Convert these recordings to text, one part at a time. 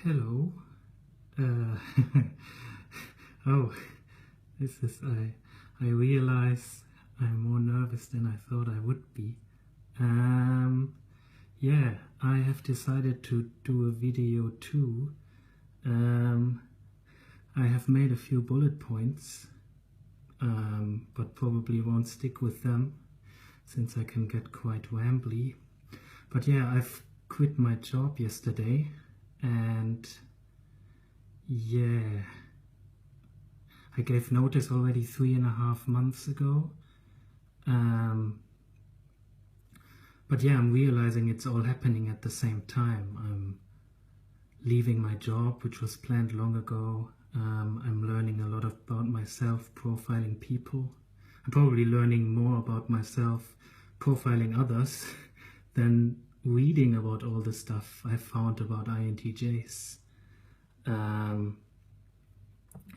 Hello. Uh, oh, this is I realize I'm more nervous than I thought I would be. Yeah, I have decided to do a video too. I have made a few bullet points, but probably won't stick with them since I can get quite rambly. But yeah, I've quit my job yesterday, and yeah, I gave notice already 3.5 months ago. But yeah, I'm realizing it's all happening at the same time. I'm leaving my job, which was planned long ago. I'm learning a lot about myself, profiling people. I'm probably learning more about myself, profiling others, than reading about all the stuff I found about INTJs.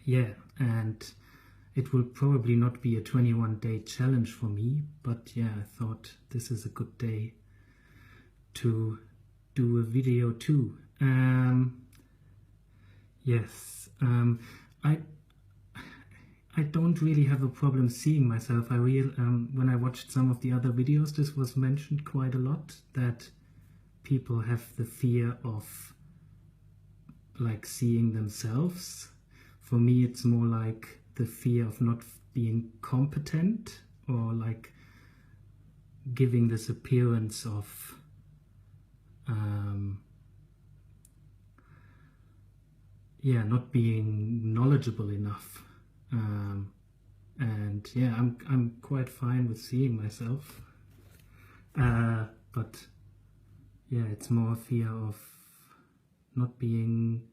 Yeah, and it will probably not be a 21-day challenge for me, but yeah, I thought this is a good day to do a video too. Yes, I don't really have a problem seeing myself. When I watched some of the other videos, this was mentioned quite a lot, that people have the fear of like seeing themselves. For me, it's more like the fear of not being competent, or like giving this appearance of not being knowledgeable enough. And yeah, I'm quite fine with seeing myself, but yeah, it's more a fear of not being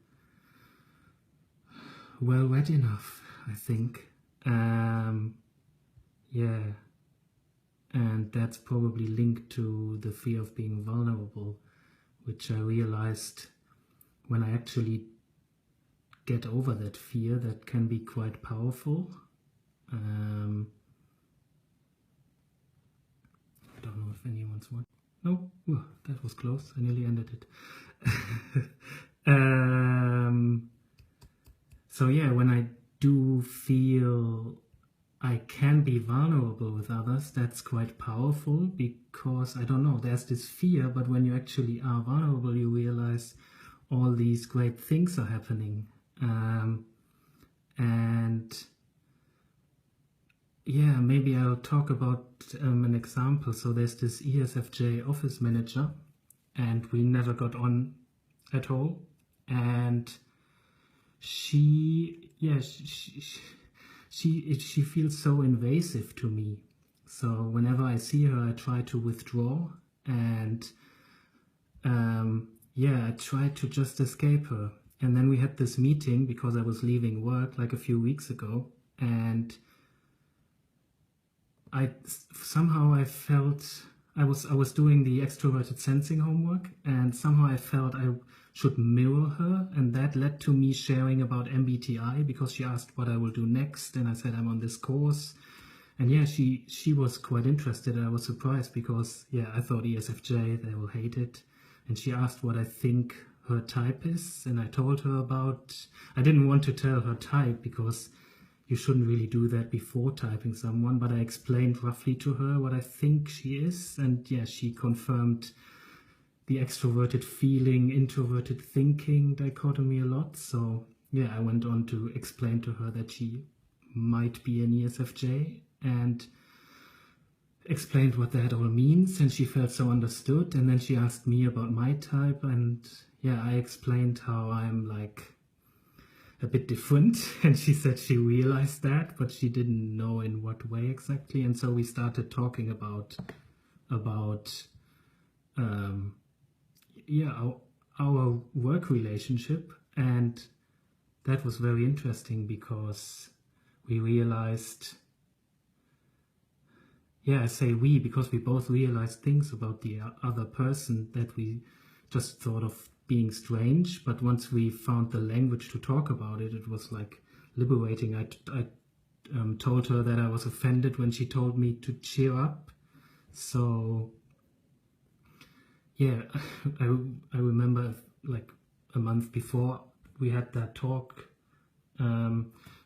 well read enough, I think. Yeah, and that's probably linked to the fear of being vulnerable, which I realized when I actually get over that fear, that can be quite powerful. I don't know if anyone's watching. No, oh, that was close. I nearly ended it. So yeah, when I do feel I can be vulnerable with others, that's quite powerful, because, I don't know, there's this fear, but when you actually are vulnerable, you realize all these great things are happening. And yeah, maybe I'll talk about an example. So there's this ESFJ office manager, and we never got on at all. And she feels so invasive to me. So whenever I see her, I try to withdraw, and I try to just escape her. And then we had this meeting because I was leaving work like a few weeks ago, and I felt I was doing the extroverted sensing homework, and somehow I felt I should mirror her, and that led to me sharing about MBTI, because she asked what I will do next, and I said I'm on this course. And yeah, she was quite interested. I was surprised, because yeah, I thought ESFJ, they will hate it. And she asked what I think her type is, and I told her about, I didn't want to tell her type because you shouldn't really do that before typing someone, but I explained roughly to her what I think she is, and yeah, she confirmed the extroverted feeling, introverted thinking dichotomy a lot. So yeah, I went on to explain to her that she might be an ESFJ, and explained what that all means, and she felt so understood. And then she asked me about my type, and yeah, I explained how I'm like a bit different, and she said she realized that, but she didn't know in what way exactly. And so we started talking about our work relationship, and that was very interesting, because we realized, I say we because we both realized things about the other person that we just thought of being strange, but once we found the language to talk about it, it was like liberating. I told her that I was offended when she told me to cheer up. So yeah, I remember like a month before we had that talk,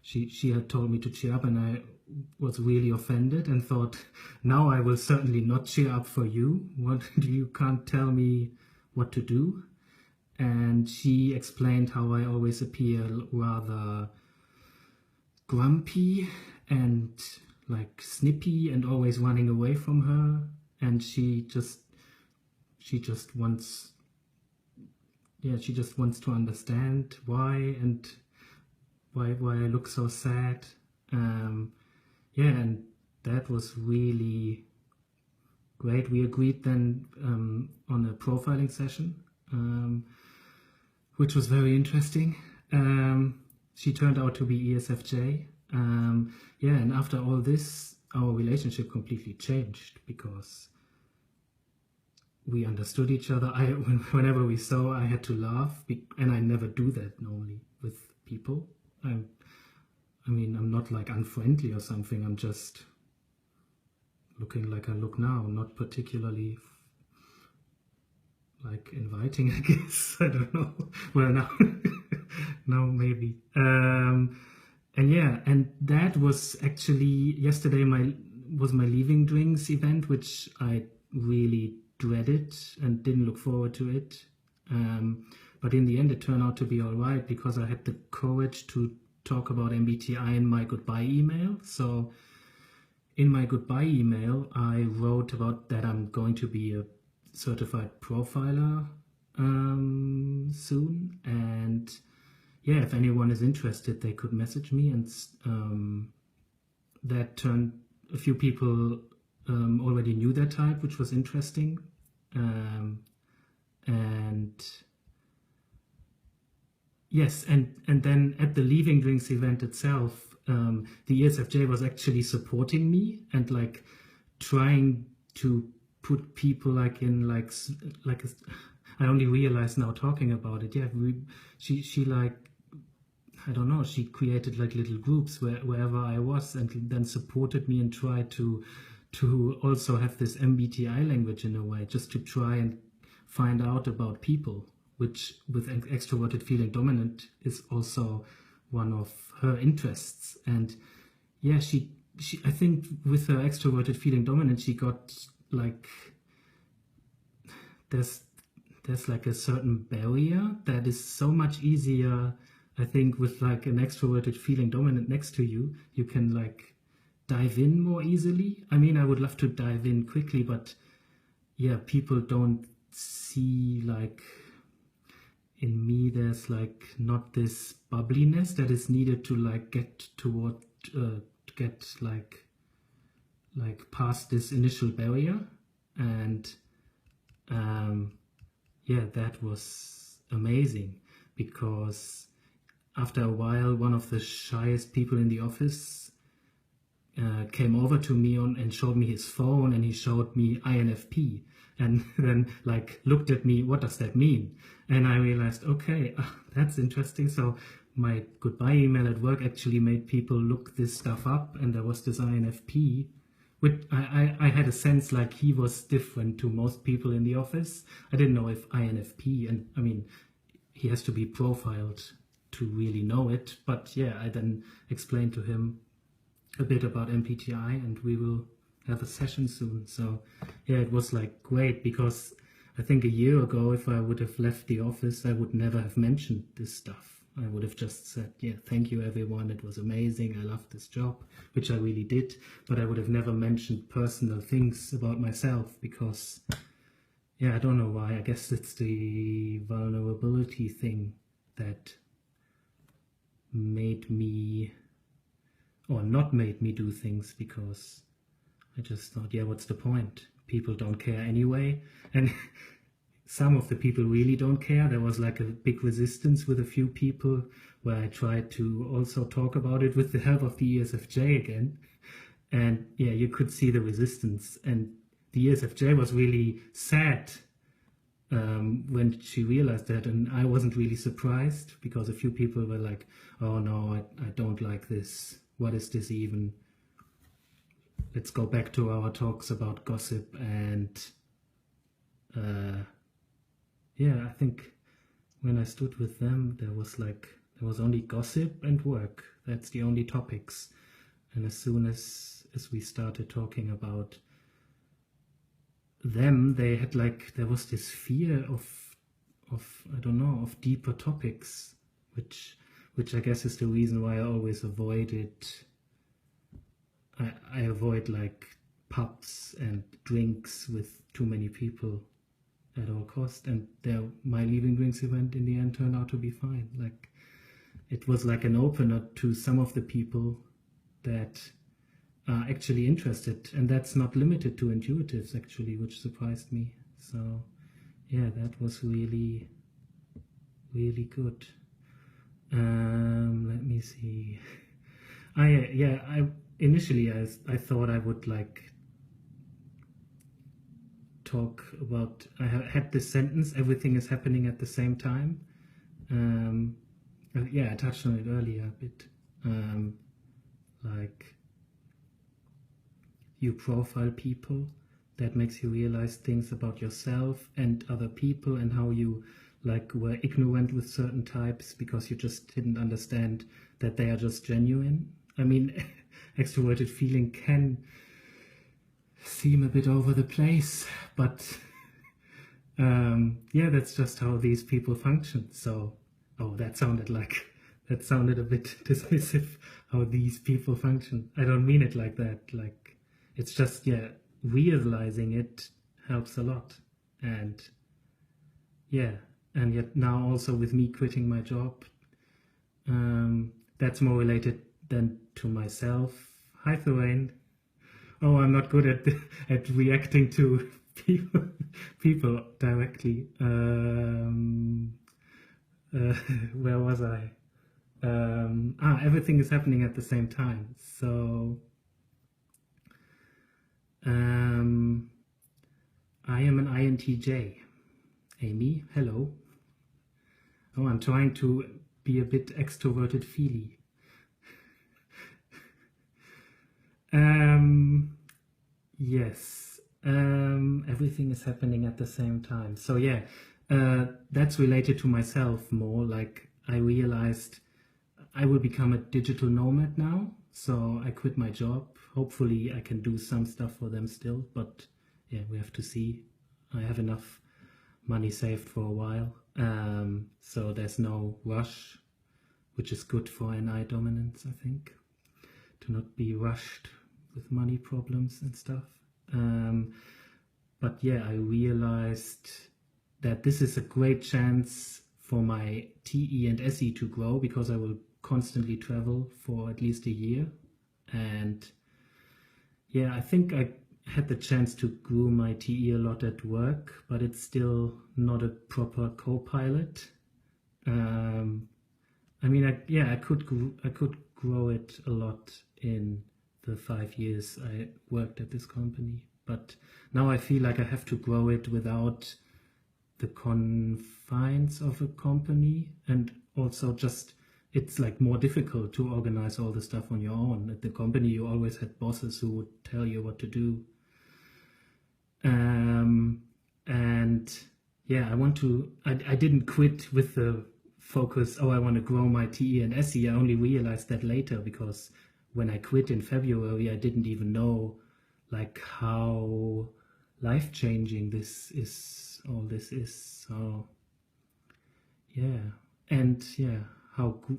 she had told me to cheer up, and I was really offended and thought, now I will certainly not cheer up for you. What, you can't tell me what to do. And she explained how I always appear rather grumpy and like snippy and always running away from her, and she just wants to understand why, and why I look so sad. And that was really great. We agreed then on a profiling session, which was very interesting. She turned out to be ESFJ. And after all this, our relationship completely changed because we understood each other. Whenever we saw, I had to laugh, and I never do that normally with people. I'm not like unfriendly or something. I'm just looking like I look now, not particularly like inviting, I guess. I don't know. Well, now, now maybe. And that was actually yesterday. Was my leaving drinks event, which I really dreaded and didn't look forward to it. But in the end, it turned out to be all right because I had the courage to talk about MBTI in my goodbye email. So in my goodbye email, I wrote about that I'm going to be a certified profiler soon, and if anyone is interested, they could message me. And that turned, a few people already knew that type, which was interesting. Yes, and then at the Leaving Drinks event itself, the ESFJ was actually supporting me and like trying to put people like in I only realized now talking about it. Yeah, she like, I don't know, she created like little groups wherever I was, and then supported me and tried to also have this MBTI language in a way, just to try and find out about people, which with an extroverted feeling dominant is also one of her interests. And yeah, she I think with her extroverted feeling dominant, she got like, there's like a certain barrier that is so much easier. I think with like an extroverted feeling dominant next to you, you can like dive in more easily. I mean, I would love to dive in quickly, but yeah, people don't see like, in me there's like not this bubbliness that is needed to like get toward get like past this initial barrier. And that was amazing, because after a while one of the shyest people in the office came over to me and showed me his phone, and he showed me INFP, and then like looked at me, what does that mean? And I realized, okay, that's interesting. So my goodbye email at work actually made people look this stuff up, and there was this INFP, which I had a sense like he was different to most people in the office. I didn't know if INFP, and I mean, he has to be profiled to really know it, but yeah, I then explained to him a bit about MBTI, and we will have a session soon. So yeah, it was like great, because I think a year ago, if I would have left the office, I would never have mentioned this stuff. I would have just said, yeah, thank you everyone, it was amazing, I loved this job, which I really did, but I would have never mentioned personal things about myself, because yeah, I don't know why. I guess it's the vulnerability thing that made me, or not made me, do things, because I just thought, yeah, what's the point? People don't care anyway. And some of the people really don't care. There was like a big resistance with a few people, where I tried to also talk about it with the help of the ESFJ again. And yeah, you could see the resistance. And the ESFJ was really sad when she realized that. And I wasn't really surprised, because a few people were like, oh no, I don't like this. What is this even? Let's go back to our talks about gossip. And yeah, I think when I stood with them, there was only gossip and work. That's the only topics. And as soon as we started talking about them, they had there was this fear of I don't know, of deeper topics, which I guess is the reason why I always avoided. I avoid pubs and drinks with too many people at all cost. And my Leaving Drinks event in the end turned out to be fine. It was an opener to some of the people that are actually interested, and that's not limited to intuitives actually, which surprised me. So yeah, that was really, really good. Let me see. Initially I thought I would talk about. I had this sentence: everything is happening at the same time. I touched on it earlier a bit. You profile people, that makes you realize things about yourself and other people, and how you were ignorant with certain types because you just didn't understand that they are just genuine. I mean, extroverted feeling can seem a bit over the place, but that's just how these people function. So, that sounded a bit dismissive, how these people function. I don't mean it like that. It's just, realizing it helps a lot. And and yet now also with me quitting my job, that's more related than to myself. Hi, Thorane. Oh, I'm not good at reacting to people directly. Where was I? Everything is happening at the same time. So I am an INTJ. Amy, hello. Oh, I'm trying to be a bit extroverted feely. Yes. Everything is happening at the same time. So yeah, that's related to myself more. I realized I will become a digital nomad now. So I quit my job. Hopefully I can do some stuff for them still, but yeah, we have to see. I have enough money saved for a while, so there's no rush, which is good for NI dominance, I think, to not be rushed with money problems and stuff. But yeah, I realized that this is a great chance for my TE and SE to grow, because I will constantly travel for at least a year. And yeah, I think I had the chance to groom my TE a lot at work, but it's still not a proper co-pilot. I mean, I could grow it a lot in the 5 years I worked at this company, but now I feel like I have to grow it without the confines of a company, and also just it's more difficult to organize all the stuff on your own. At the company, you always had bosses who would tell you what to do. And yeah, I didn't quit with the focus, I want to grow my TE and SE. I only realized that later, because when I quit in February, I didn't even know how life-changing all this is. So yeah, and yeah,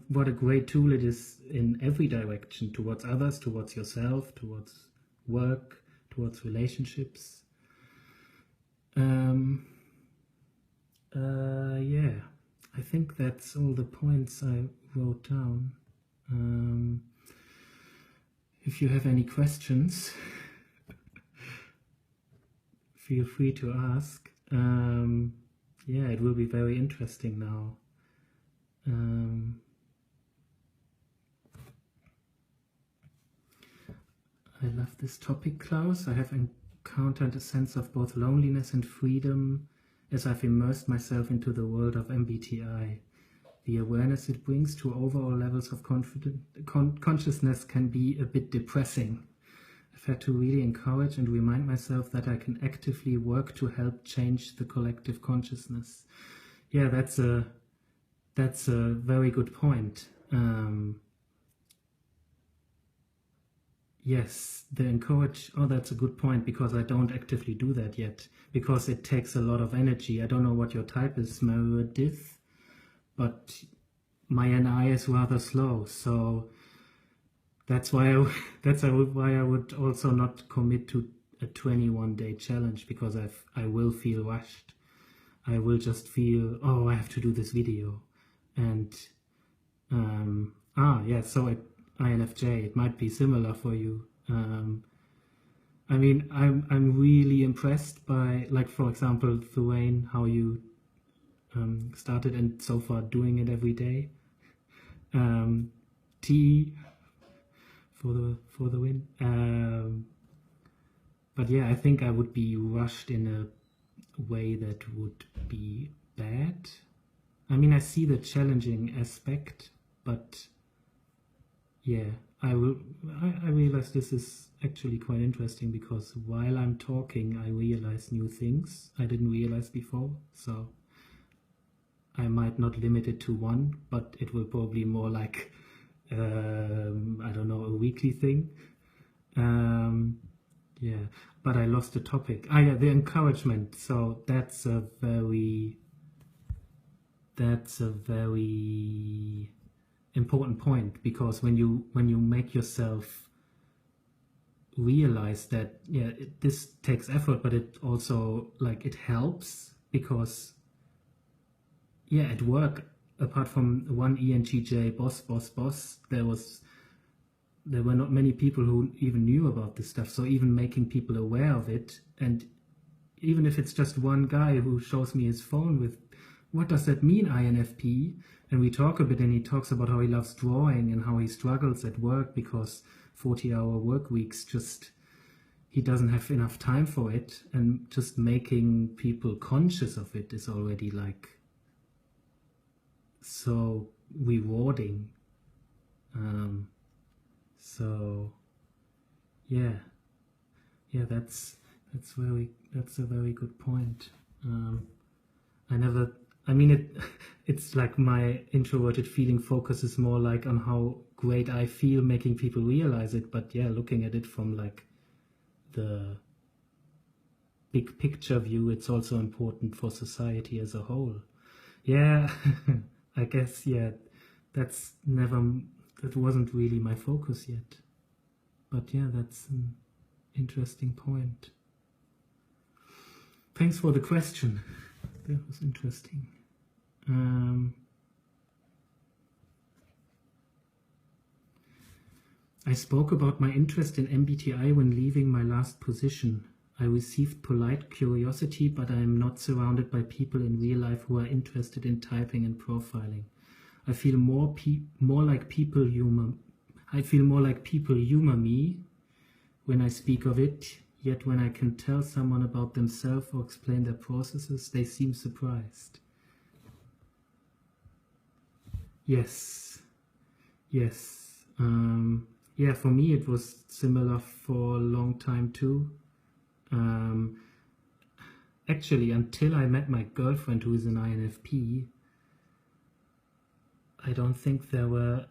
what a great tool it is in every direction, towards others, towards yourself, towards work, towards relationships. Yeah, I think that's all the points I wrote down. If you have any questions, feel free to ask. Yeah, it will be very interesting now. I love this topic, Klaus. I have encountered a sense of both loneliness and freedom as I've immersed myself into the world of MBTI. The awareness it brings to overall levels of consciousness can be a bit depressing. I've had to really encourage and remind myself that I can actively work to help change the collective consciousness. Yeah, that's a That's a very good point. Yes, the encourage. Oh, that's a good point, because I don't actively do that yet, because it takes a lot of energy. I don't know what your type is, Meredith, but my NI is rather slow, so that's why I would also not commit to a 21-day challenge, because I will feel rushed. I will just feel, oh, I have to do this video, and yeah. So INFJ, it might be similar for you. I mean, I'm really impressed by, like, for example, Thuane, how you started and so far doing it every day. T for the win. But yeah, I think I would be rushed in a way that would be bad. I mean, I see the challenging aspect, but yeah, I realize this is actually quite interesting, because while I'm talking, I realize new things I didn't realize before. So I might not limit it to one, but it will probably more like, I don't know, a weekly thing. Yeah, but I lost the topic. Yeah, the encouragement. So that's a very important point, because when you make yourself realize that, yeah, this takes effort, but it also, like, it helps, because yeah, at work, apart from one INTJ boss, there were not many people who even knew about this stuff. So even making people aware of it, and even if it's just one guy who shows me his phone with, what does that mean, INFP? And we talk a bit, and he talks about how he loves drawing and how he struggles at work because 40-hour work weeks, just, he doesn't have enough time for it. And just making people conscious of it is already, like, so rewarding. So yeah, that's a very good point. I mean, it's like my introverted feeling focuses more like on how great I feel making people realize it, but yeah, looking at it from like the big picture view, it's also important for society as a whole. Yeah, I guess, yeah, that wasn't really my focus yet. But yeah, that's an interesting point. Thanks for the question. That was interesting. I spoke about my interest in MBTI when leaving my last position. I received polite curiosity, but I am not surrounded by people in real life who are interested in typing and profiling. I feel more like people humor me when I speak of it, yet when I can tell someone about themselves or explain their processes, they seem surprised. Yes. Yeah, for me it was similar for a long time too. Actually, until I met my girlfriend, who is an INFP, I don't think there were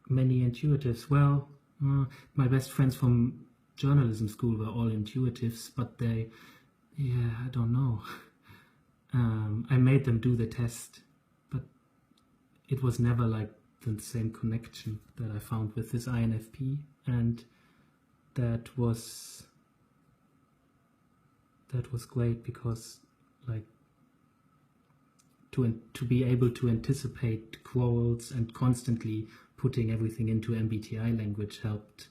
many intuitives. Well, my best friends from journalism school were all intuitives, but I don't know. I made them do the test, but it was never like the same connection that I found with this INFP, and that was great, because like to be able to anticipate quarrels and constantly putting everything into MBTI language helped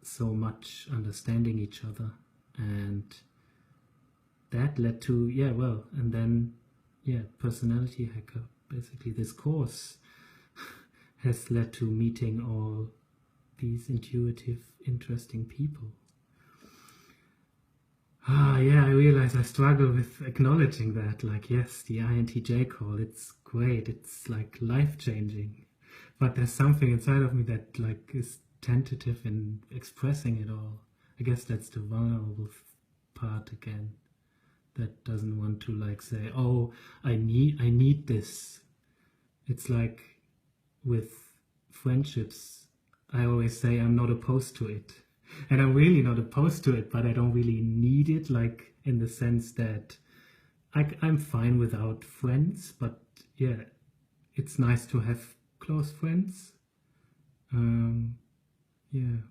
so much understanding each other, and that led to and then Personality Hacker. Basically, this course has led to meeting all these intuitive, interesting people. Yeah, I realize I struggle with acknowledging that. Like, yes, the INTJ call, it's great. It's like life-changing. But there's something inside of me that like is tentative in expressing it all. I guess that's the vulnerable part again. That doesn't want to like say, oh, I need this It's like with friendships, I always say I'm not opposed to it. And I'm really not opposed to it, but I don't really need it, like in the sense that I'm fine without friends, but yeah, it's nice to have close friends. Yeah.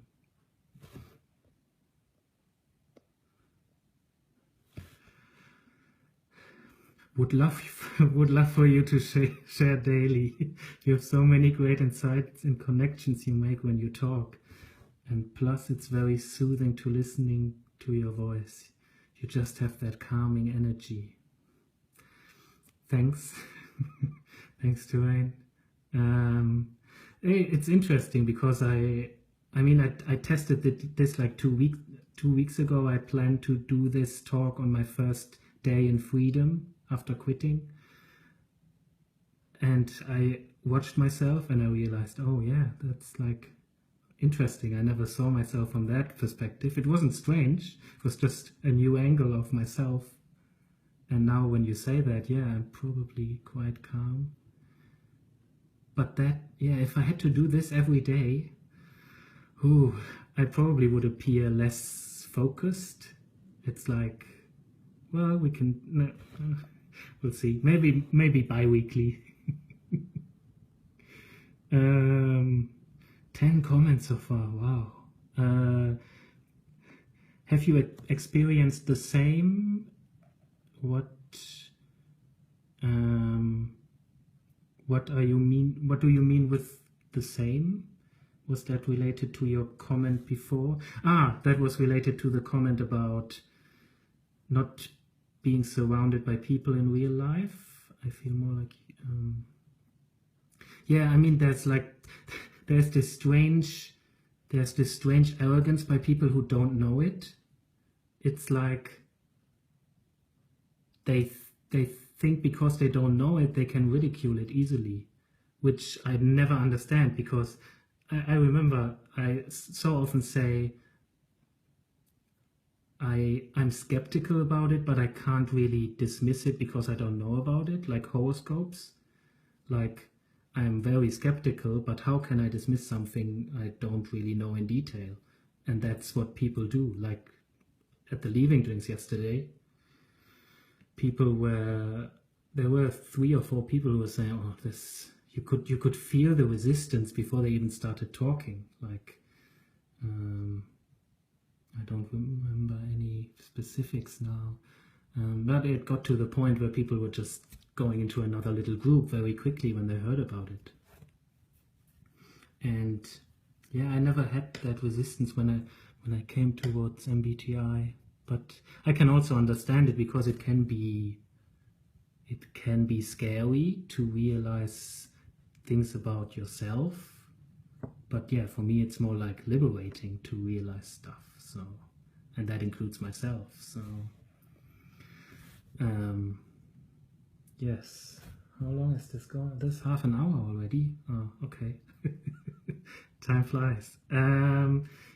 Would love would love for you to share daily. You have so many great insights and connections you make when you talk. And plus it's very soothing to listening to your voice. You just have that calming energy. Thanks. Thanks, Terrain. It's interesting because I tested this like 2 weeks ago. I planned to do this talk on my first day in freedom after quitting, and I watched myself and I realized, oh yeah, that's like interesting. I never saw myself from that perspective. It wasn't strange, it was just a new angle of myself. And now when you say that, yeah, I'm probably quite calm. But that, yeah, if I had to do this every day, I probably would appear less focused. It's like, well, we'll see. Maybe bi-weekly. 10 comments so far, wow. Have you experienced the same? What do you mean with the same? Was that related to your comment before? That was related to the comment about not being surrounded by people in real life. I feel more like yeah, I mean there's this strange arrogance by people who don't know it. It's like they think because they don't know it, they can ridicule it easily, which I never understand, because I remember I so often say I'm skeptical about it, but I can't really dismiss it because I don't know about it, like horoscopes. Like, I'm very skeptical, but how can I dismiss something I don't really know in detail? And that's what people do. Like at the leaving drinks yesterday, there were 3 or 4 people who were saying, "Oh, this." You could feel the resistance before they even started talking. Like, I don't remember any specifics now, but it got to the point where people were just going into another little group very quickly when they heard about it. And yeah, I never had that resistance when I came towards MBTI, but I can also understand it because it can be scary to realize things about yourself. But yeah, for me it's more like liberating to realize stuff. So, and that includes myself. So yes. How long is this going? This half an hour already? Oh, okay. Time flies.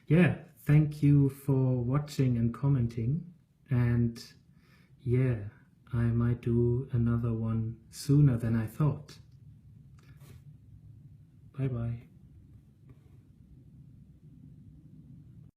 Yeah, thank you for watching and commenting. And yeah, I might do another one sooner than I thought. Bye bye.